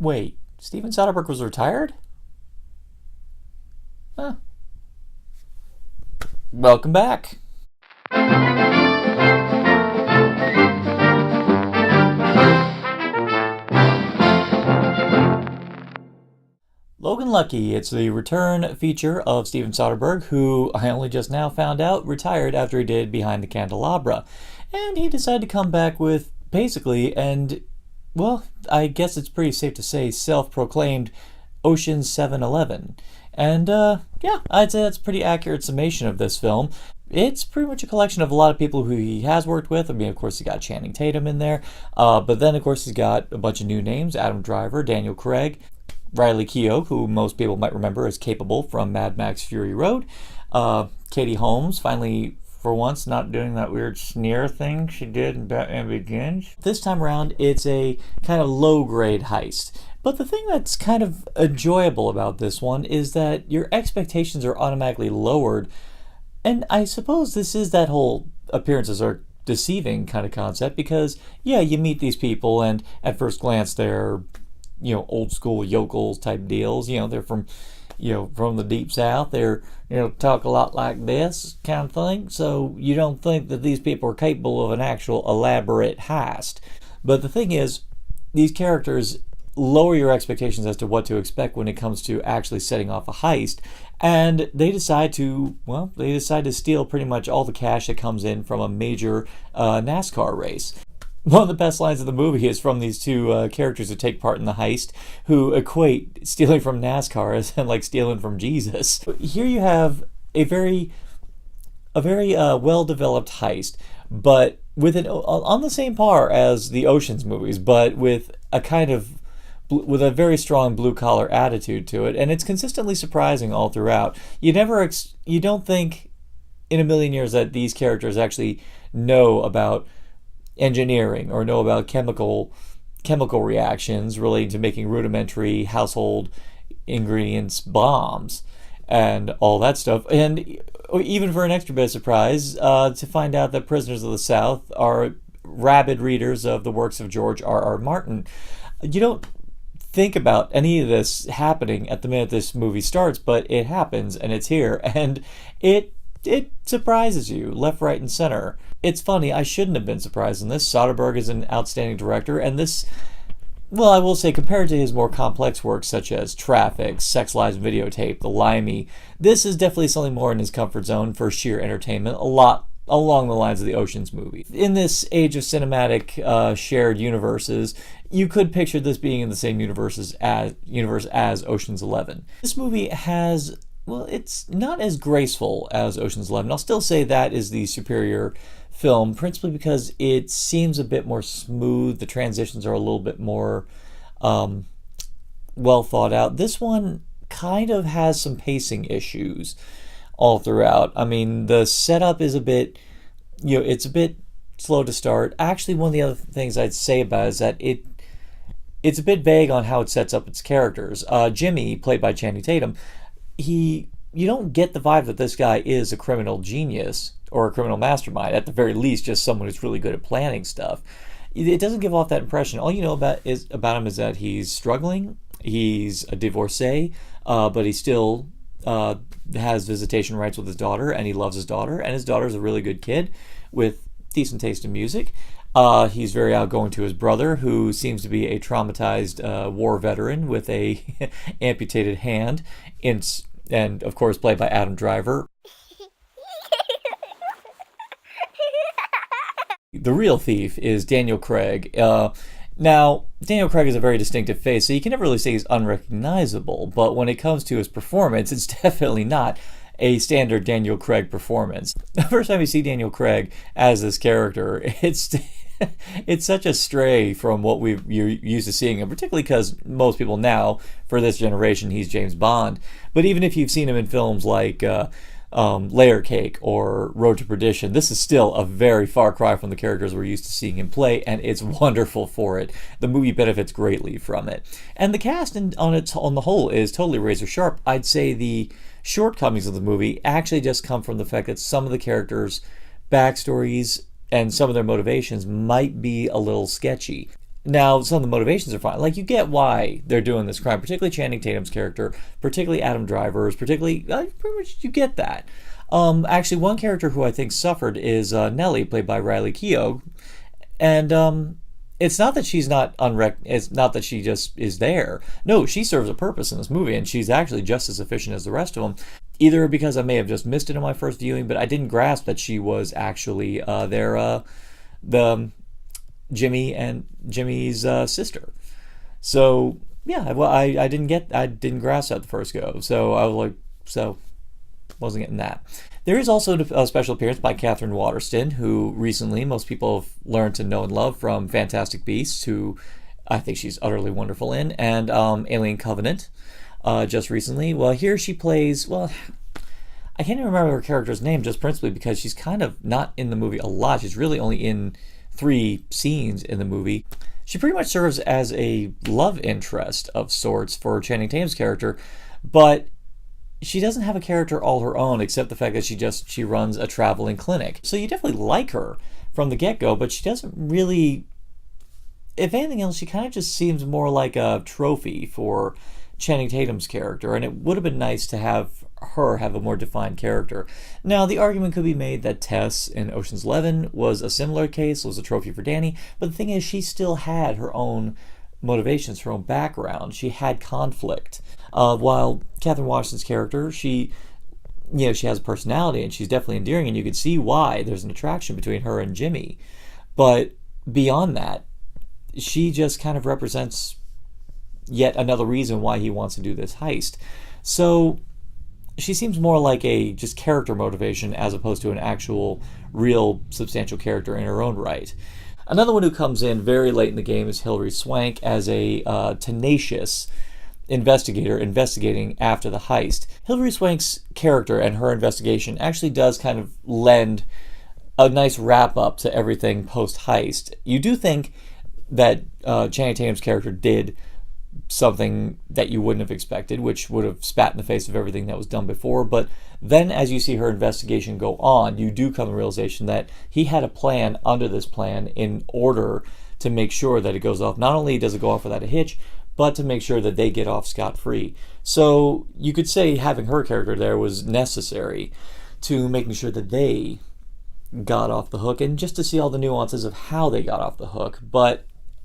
Wait, Steven Soderbergh was retired? Huh. Welcome back. Logan Lucky. It's the return feature of Steven Soderbergh, who I only just now found out retired after he did Behind the Candelabra. And he decided to come back with basically, and well, I guess it's pretty safe to say, self-proclaimed Ocean's 7-Eleven. And yeah, I'd say that's a pretty accurate summation of this film. It's pretty much a collection of a lot of people who he has worked with. I mean, of course, he's got Channing Tatum in there. But then, of course, he's got a bunch of new names: Adam Driver, Daniel Craig, Riley Keough, who most people might remember as Capable from Mad Max Fury Road. Katie Holmes, finally, for once, not doing that weird sneer thing she did in Batman Begins. This time around, it's a kind of low-grade heist. But the thing that's kind of enjoyable about this one is that your expectations are automatically lowered. And I suppose this is that whole appearances are deceiving kind of concept, because, yeah, you meet these people and at first glance they're, old school yokels type deals. They're from the deep south. They're, talk a lot like this kind of thing. So you don't think that these people are capable of an actual elaborate heist. But the thing is, these characters lower your expectations as to what to expect when it comes to actually setting off a heist. And they decide to steal pretty much all the cash that comes in from a major NASCAR race. One of the best lines of the movie is from these two characters who take part in the heist, who equate stealing from NASCAR as like stealing from Jesus. Here you have a very well-developed heist, but with on the same par as the Ocean's movies, but with a very strong blue-collar attitude to it, and it's consistently surprising all throughout. You don't think in a million years that these characters actually know about engineering or know about chemical reactions relating to making rudimentary household ingredients bombs and all that stuff. And even for an extra bit of surprise, to find out that Prisoners of the South are rabid readers of the works of George R.R. Martin. You don't think about any of this happening at the minute this movie starts, but it happens, and it's here, and it surprises you left, right, and center. It's funny, I shouldn't have been surprised in this. Soderbergh is an outstanding director, and this, well, I will say, compared to his more complex works such as Traffic, Sex, Lies, Videotape, The Limey, this is definitely something more in his comfort zone for sheer entertainment, a lot along the lines of the Ocean's movie. In this age of cinematic shared universes, you could picture this being in the same universe as Ocean's 11. This movie has, well, it's not as graceful as Ocean's 11. I'll still say that is the superior film, principally because it seems a bit more smooth. The transitions are a little bit more well thought out. This one kind of has some pacing issues all throughout. I mean, the setup is a bit, it's a bit slow to start. Actually, one of the other things I'd say about it is that it's a bit vague on how it sets up its characters. Jimmy, played by Channing Tatum, you don't get the vibe that this guy is a criminal genius or a criminal mastermind. At the very least, just someone who's really good at planning stuff. It doesn't give off that impression. All you know about him is that he's struggling. He's a divorcee, but he still has visitation rights with his daughter, and he loves his daughter, and his daughter's a really good kid with decent taste in music. He's very outgoing to his brother, who seems to be a traumatized war veteran with a amputated hand, and of course played by Adam Driver. The real thief is Daniel Craig. Now, Daniel Craig is a very distinctive face, so you can never really say he's unrecognizable, but when it comes to his performance, it's definitely not a standard Daniel Craig performance. The first time you see Daniel Craig as this character, it's such a stray from what you're used to seeing him, particularly because most people now, for this generation, he's James Bond. But even if you've seen him in films like Layer Cake or Road to Perdition, this is still a very far cry from the characters we're used to seeing him play, and it's wonderful for it. The movie benefits greatly from it. And the cast on the whole is totally razor sharp. I'd say the shortcomings of the movie actually just come from the fact that some of the characters' backstories and some of their motivations might be a little sketchy. Now, some of the motivations are fine. Like, you get why they're doing this crime, particularly Channing Tatum's character, particularly Adam Driver's, particularly, pretty much you get that. Actually, one character who I think suffered is Nellie, played by Riley Keough. And it's not that she's not it's not that she just is there. No, she serves a purpose in this movie, and she's actually just as efficient as the rest of them. Either because I may have just missed it in my first viewing, but I didn't grasp that she was actually the Jimmy's sister. So yeah, well, I didn't grasp that the first go. So I was like, so wasn't getting that. There is also a special appearance by Catherine Waterston, who recently most people have learned to know and love from Fantastic Beasts, who I think she's utterly wonderful in, and Alien Covenant just recently. Well, here she plays, well, I can't even remember her character's name, just principally because she's kind of not in the movie a lot. She's really only in 3 scenes in the movie. She pretty much serves as a love interest of sorts for Channing Tatum's character, but she doesn't have a character all her own, except the fact that she runs a traveling clinic. So you definitely like her from the get-go, but she doesn't really, if anything else, she kind of just seems more like a trophy for Channing Tatum's character, and it would have been nice to have her have a more defined character. Now, the argument could be made that Tess in Ocean's 11 was a similar case, was a trophy for Danny, but the thing is, she still had her own motivations, her own background. She had conflict. While Catherine Washington's character, she has a personality and she's definitely endearing, and you could see why there's an attraction between her and Jimmy. But beyond that, she just kind of represents yet another reason why he wants to do this heist. So she seems more like a just character motivation as opposed to an actual, real, substantial character in her own right. Another one who comes in very late in the game is Hilary Swank as a tenacious investigator investigating after the heist. Hilary Swank's character and her investigation actually does kind of lend a nice wrap up to everything post-heist. You do think that Channing Tatum's character did something that you wouldn't have expected, which would have spat in the face of everything that was done before, but then as you see her investigation go on, you do come to the realization that he had a plan under this plan in order to make sure that it goes off. Not only does it go off without a hitch, but to make sure that they get off scot-free. So you could say having her character there was necessary to making sure that they got off the hook, and just to see all the nuances of how they got off the hook.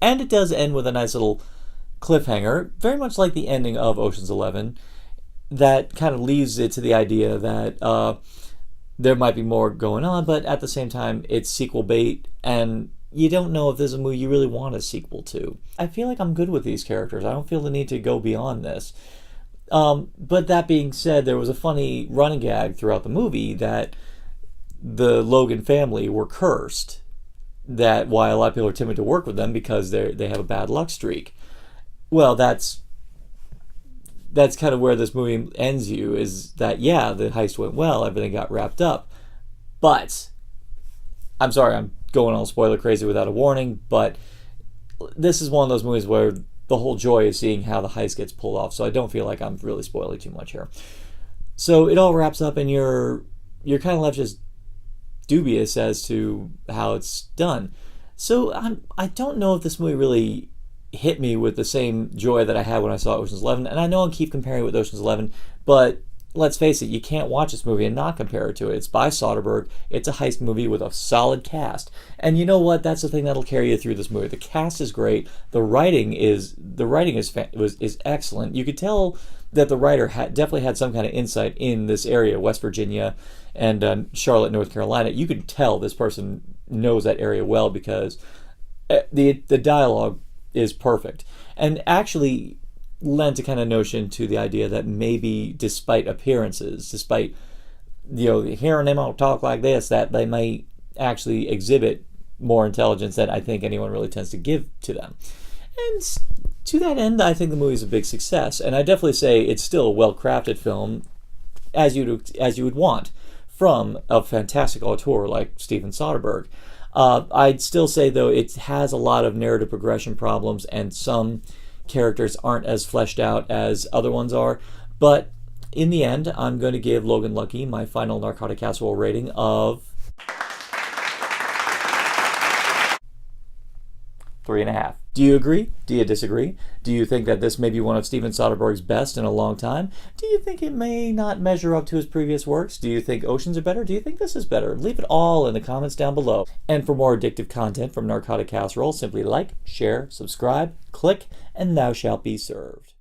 And it does end with a nice little cliffhanger, very much like the ending of Ocean's 11, that kind of leaves it to the idea that there might be more going on, but at the same time, it's sequel bait, and you don't know if there's a movie you really want a sequel to. I feel like I'm good with these characters. I don't feel the need to go beyond this. But that being said, there was a funny running gag throughout the movie that the Logan family were cursed, that why a lot of people are timid to work with them because they have a bad luck streak. Well, that's kind of where this movie ends you, is that, yeah, the heist went well, everything got wrapped up. But, I'm sorry, I'm going all spoiler crazy without a warning, but this is one of those movies where the whole joy is seeing how the heist gets pulled off, so I don't feel like I'm really spoiling too much here. So it all wraps up, and you're kind of left just dubious as to how it's done. So I don't know if this movie really hit me with the same joy that I had when I saw Ocean's 11, and I know I'll keep comparing it with Ocean's 11, but let's face it, you can't watch this movie and not compare it to it. It's by Soderbergh. It's a heist movie with a solid cast, and you know what? That's the thing that'll carry you through this movie. The cast is great. The writing is excellent. You could tell that the writer definitely had some kind of insight in this area, West Virginia and Charlotte, North Carolina. You could tell this person knows that area well because the dialogue is perfect, and actually lent a kind of notion to the idea that maybe despite appearances, despite hearing them all talk like this, that they might actually exhibit more intelligence than I think anyone really tends to give to them. And to that end, I think the movie is a big success, and I definitely say it's still a well-crafted film, as you would want from a fantastic auteur like Steven Soderbergh. I'd still say, though, it has a lot of narrative progression problems, and some characters aren't as fleshed out as other ones are. But in the end, I'm going to give Logan Lucky my final Narcotic Casserole rating of 3.5. Do you agree? Do you disagree? Do you think that this may be one of Steven Soderbergh's best in a long time? Do you think it may not measure up to his previous works? Do you think Oceans are better? Do you think this is better? Leave it all in the comments down below. And for more addictive content from Narcotic Casserole, simply like, share, subscribe, click, and thou shalt be served.